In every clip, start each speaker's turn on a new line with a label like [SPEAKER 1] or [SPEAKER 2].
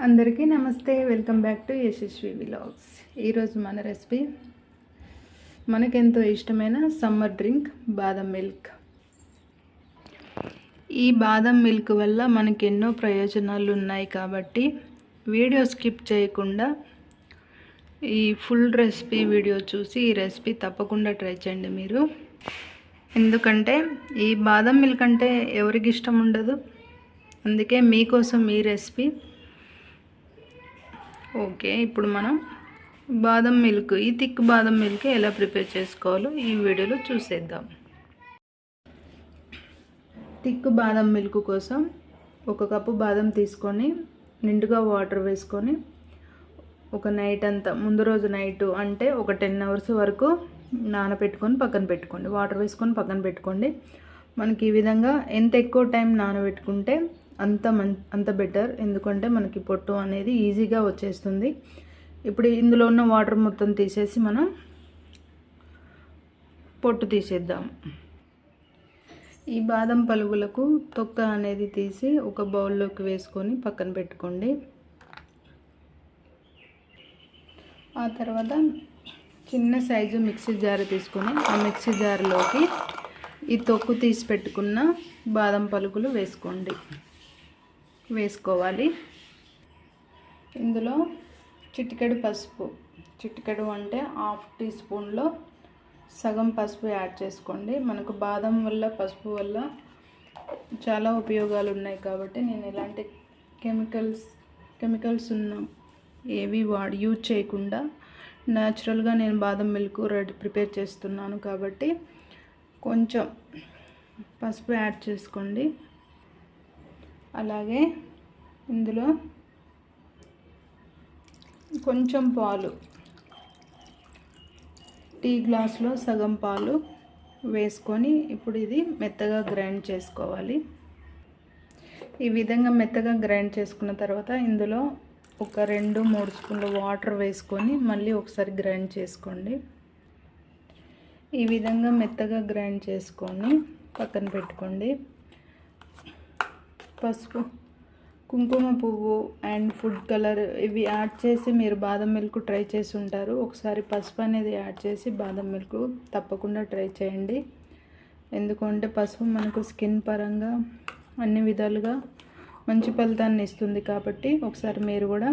[SPEAKER 1] అందరికీ నమస్తే, welcome back to Yashasvi vlogs. ఈరోజు మన రెసిపీ మనకెంతో ఇష్టమైన సమ్మర్ డ్రింక్ బాదం మిల్క్. ఈ బాదం మిల్క్ వల్ల మనకి ఎన్నో ప్రయోజనాలు ఉన్నాయి కాబట్టి వీడియో స్కిప్ చేయకుండా ఈ ఫుల్ రెసిపీ వీడియో చూసి ఈ రెసిపీ తప్పకుండా ట్రై చేయండి మీరు. ఎందుకంటే ఈ బాదం మిల్క్ అంటే ఎవరికి ఇష్టం ఉండదు, అందుకే మీకోసం ఈ రెసిపీ. ఓకే, ఇప్పుడు మనం బాదం మిల్క్, ఈ థిక్ బాదం మిల్క్ ఎలా ప్రిపేర్ చేసుకోవాలో ఈ వీడియోలో చూసేద్దాం. థిక్ బాదం మిల్క్ కోసం 1 కప్పు బాదం తీసుకొని నిండుగా వాటర్ వేసుకొని ఒక నైట్ అంతా, ముందు రోజు నైట్ అంటే ఒక 10 అవర్స్ వరకు నానబెట్టుకొని పక్కన పెట్టుకోండి. వాటర్ వేసుకొని పక్కన పెట్టుకోండి. మనకి ఈ విధంగా ఎంత ఎక్కువ టైం నానబెట్టుకుంటే అంత బెటర్, ఎందుకంటే మనకి పొట్టు అనేది ఈజీగా వచ్చేస్తుంది. ఇప్పుడు ఇందులో ఉన్న వాటర్ మొత్తం తీసేసి మనం పొట్టు తీసేద్దాం. ఈ బాదం పలుగులకు తొక్క అనేది తీసి ఒక బౌల్లోకి వేసుకొని పక్కన పెట్టుకోండి. ఆ తర్వాత చిన్న సైజు మిక్సీ జార్ తీసుకొని ఆ మిక్సీ జార్లోకి ఈ తొక్కు తీసి పెట్టుకున్న బాదం పలుకులు వేసుకోవాలి. ఇందులో చిటికెడు పసుపు, చిటికెడు అంటే 1/2 టీ స్పూన్లో సగం పసుపు యాడ్ చేసుకోండి. మనకు బాదం వల్ల, పసుపు వల్ల చాలా ఉపయోగాలు ఉన్నాయి కాబట్టి నేను ఎలాంటి కెమికల్స్ ఉన్న ఏవి యూజ్ చేయకుండా న్యాచురల్గా నేను బాదం మిల్క్ ప్రిపేర్ చేస్తున్నాను కాబట్టి కొంచెం పసుపు యాడ్ చేసుకోండి. అలాగే ఇందులో కొంచెం పాలు, టీ గ్లాస్లో సగం పాలు వేసుకొని ఇప్పుడు ఇది మెత్తగా గ్రైండ్ చేసుకోవాలి. ఈ విధంగా మెత్తగా గ్రైండ్ చేసుకున్న తర్వాత ఇందులో ఒక 2-3 స్పూన్ల వాటర్ వేసుకొని మళ్ళీ ఒకసారి గ్రైండ్ చేసుకోండి. ఈ విధంగా మెత్తగా గ్రైండ్ చేసుకొని పక్కన పెట్టుకోండి. పసుపు, కుంకుమ పువ్వు అండ్ ఫుడ్ కలర్ ఇవి యాడ్ చేసి మీరు బాదం మిల్క్ ట్రై చేసి ఉంటారు. ఒకసారి పసుపు అనేది యాడ్ చేసి బాదం మిల్క్ తప్పకుండా ట్రై చేయండి. ఎందుకంటే పసుపు మనకు స్కిన్ పరంగా అన్ని విధాలుగా మంచి ఫలితాన్ని ఇస్తుంది కాబట్టి ఒకసారి మీరు కూడా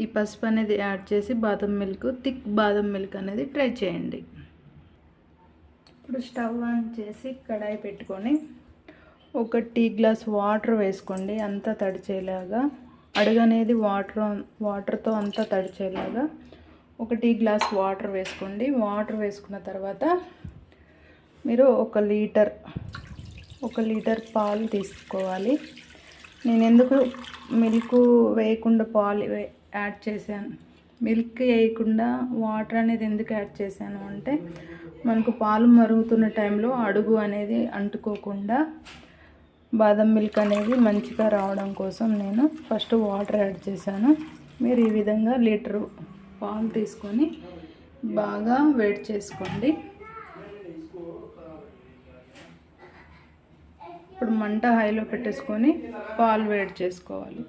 [SPEAKER 1] ఈ పసుపు అనేది యాడ్ చేసి బాదం మిల్క్, థిక్ బాదం మిల్క్ అనేది ట్రై చేయండి. ఇప్పుడు స్టవ్ ఆన్ చేసి కడాయి పెట్టుకొని ఒక టీ గ్లాస్ వాటర్ వేసుకోండి. అంతా తడిచేలాగా, అడుగనేది వాటర్తో అంతా తడిచేలాగా ఒక టీ గ్లాస్ వాటర్ వేసుకోండి. వాటర్ వేసుకున్న తర్వాత మీరు 1 లీటర్ పాలు తీసుకోవాలి. నేను ఎందుకు మిల్క్ వేయకుండా పాలు యాడ్ చేశాను, మిల్క్ వేయకుండా వాటర్ అనేది ఎందుకు యాడ్ చేశాను అంటే మనకు పాలు మరుగుతున్న టైంలో అడుగు అనేది అంటుకోకుండా బాదం మిల్క్ అనేది మంచిగా రావడం కోసం నేను ఫస్ట్ వాటర్ యాడ్ చేశాను. మీరు ఈ విధంగా లీటరు పాలు తీసుకొని బాగా వేడి చేసుకోండి. ఇప్పుడు మంట హైలో పెట్టేసుకొని పాలు వేడి చేసుకోవాలి.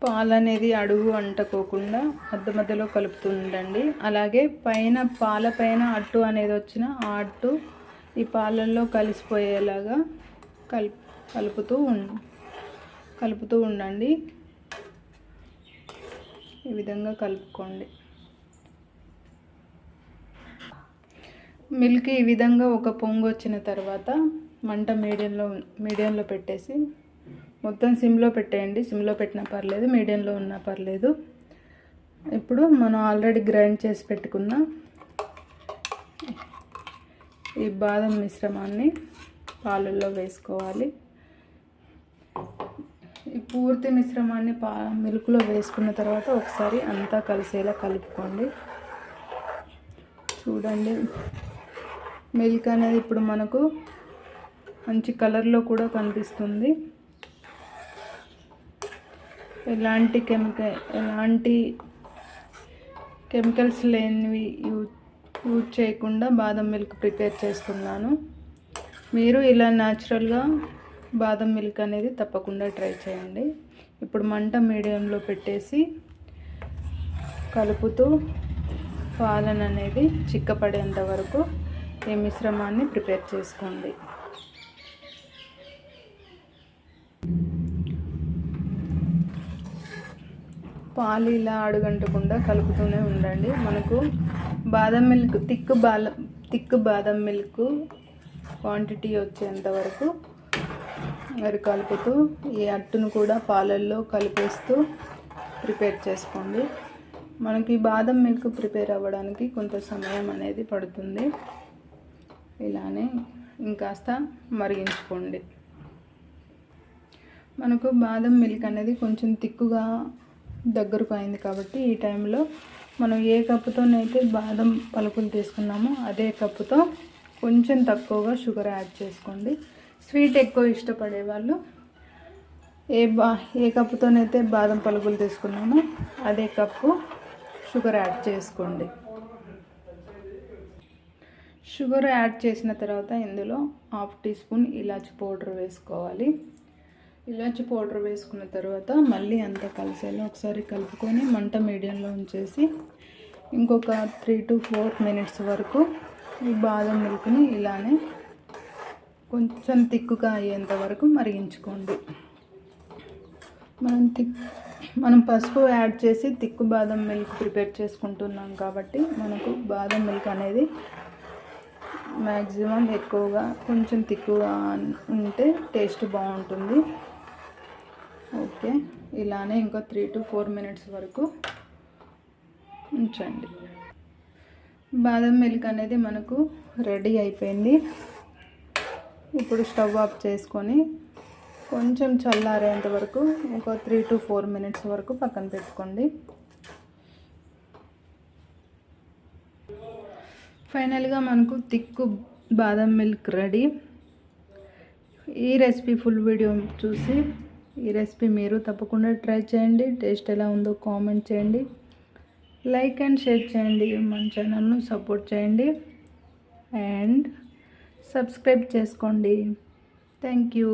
[SPEAKER 1] పాలు అనేది అడుగు అంటుకోకుండా మధ్య మధ్యలో కలుపుతుండండి. అలాగే పాల పైన అట్టు అనేది వచ్చిన ఆ అట్టు ఈ పాలల్లో కలిసిపోయేలాగా కలుపుతూ ఉండండి. ఈ విధంగా కలుపుకోండి. మిల్క్ ఈ విధంగా ఒక పొంగు వచ్చిన తర్వాత మంట మీడియంలో పెట్టేసి మొత్తం సిమ్లో పెట్టేయండి. సిమ్లో పెట్టినా పర్లేదు, మీడియంలో ఉన్నా పర్లేదు. ఇప్పుడు మనం ఆల్రెడీ గ్రైండ్ చేసి పెట్టుకున్న ఈ బాదం మిశ్రమాన్ని పాలల్లో వేసుకోవాలి. ఈ పూర్తి మిశ్రమాన్ని మిల్క్లో వేసుకున్న తర్వాత ఒకసారి అంతా కలిసేలా కలుపుకోండి. చూడండి, మిల్క్ అనేది ఇప్పుడు మనకు మంచి కలర్లో కూడా కనిపిస్తుంది. ఎలాంటి కెమికల్స్ లేనివి యూజ్ చేయకుండా బాదం మిల్క్ ప్రిపేర్ చేస్తున్నాను. మీరు ఇలా న్యాచురల్గా బాదం మిల్క్ అనేది తప్పకుండా ట్రై చేయండి. ఇప్పుడు మంట మీడియంలో పెట్టేసి కలుపుతూ పాలను అనేది చిక్కపడేంత వరకు ఈ మిశ్రమాన్ని ప్రిపేర్ చేసుకోండి. పాలు ఇలా అడుగంటకుండా కలుపుతూనే ఉండండి. మనకు బాదం మిల్క్ థిక్ బాదం మిల్క్ క్వాంటిటీ వచ్చేంత వరకు మరి కలుపుతూ ఈ అట్టును కూడా పాలల్లో కలిపేస్తూ ప్రిపేర్ చేసుకోండి. మనకి బాదం మిల్క్ ప్రిపేర్ అవ్వడానికి కొంత సమయం అనేది పడుతుంది. ఇలానే ఇంకాస్త మరిగించుకోండి. మనకు బాదం మిల్క్ అనేది కొంచెం తిక్కుగా దగ్గరకు అయింది కాబట్టి ఈ టైంలో మనం ఏ కప్పుతోనైతే బాదం పలుకులు తీసుకున్నామో అదే కప్పుతో కొంచెం తక్కువగా షుగర్ యాడ్ చేసుకోండి. స్వీట్ ఎక్కువ ఇష్టపడే వాళ్ళు ఏ కప్పుతోనైతే బాదం పలుకులు తీసుకున్నామో అదే కప్పు షుగర్ యాడ్ చేసుకోండి. షుగర్ యాడ్ చేసిన తర్వాత ఇందులో 1/2 టీ స్పూన్ ఇలాచి పౌడర్ వేసుకోవాలి. ఇలాచి పౌడర్ వేసుకున్న తర్వాత మళ్ళీ అంతా కలిసేలా ఒకసారి కలుపుకొని మంట మీడియంలో ఉంచేసి ఇంకొక 3 to 4 మినిట్స్ వరకు ఈ బాదం మిల్క్ని ఇలానే కొంచెం తిక్కుగా అయ్యేంత వరకు మరిగించుకోండి. మనం పసుపు యాడ్ చేసి తిక్కు బాదం మిల్క్ ప్రిపేర్ చేసుకుంటున్నాం కాబట్టి మనకు బాదం మిల్క్ అనేది మ్యాక్సిమం ఎక్కువగా కొంచెం తిక్కుగా ఉంటే టేస్ట్ బాగుంటుంది. ఓకే, ఇలానే ఇంకో 3 to 4 మినిట్స్ వరకు ఉంచండి. బాదం మిల్క్ అనేది మనకు రెడీ అయిపోయింది. ఇప్పుడు స్టవ్ ఆఫ్ చేసుకొని కొంచెం చల్లారేంత వరకు ఒక 3 to 4 మినిట్స్ వరకు పక్కన పెట్టుకోండి. ఫైనల్గా మనకు తిక్కు బాదం మిల్క్ రెడీ. ఈ రెసిపీ ఫుల్ వీడియో చూసి ఈ రెసిపీ మీరు తప్పకుండా ట్రై చేయండి. టేస్ట్ ఎలా ఉందో కామెంట్ చేయండి, లైక్ అండ్ షేర్ చేయండి, మన ఛానల్ను సపోర్ట్ చేయండి అండ్ సబ్స్క్రైబ్ చేసుకోండి. Thank you.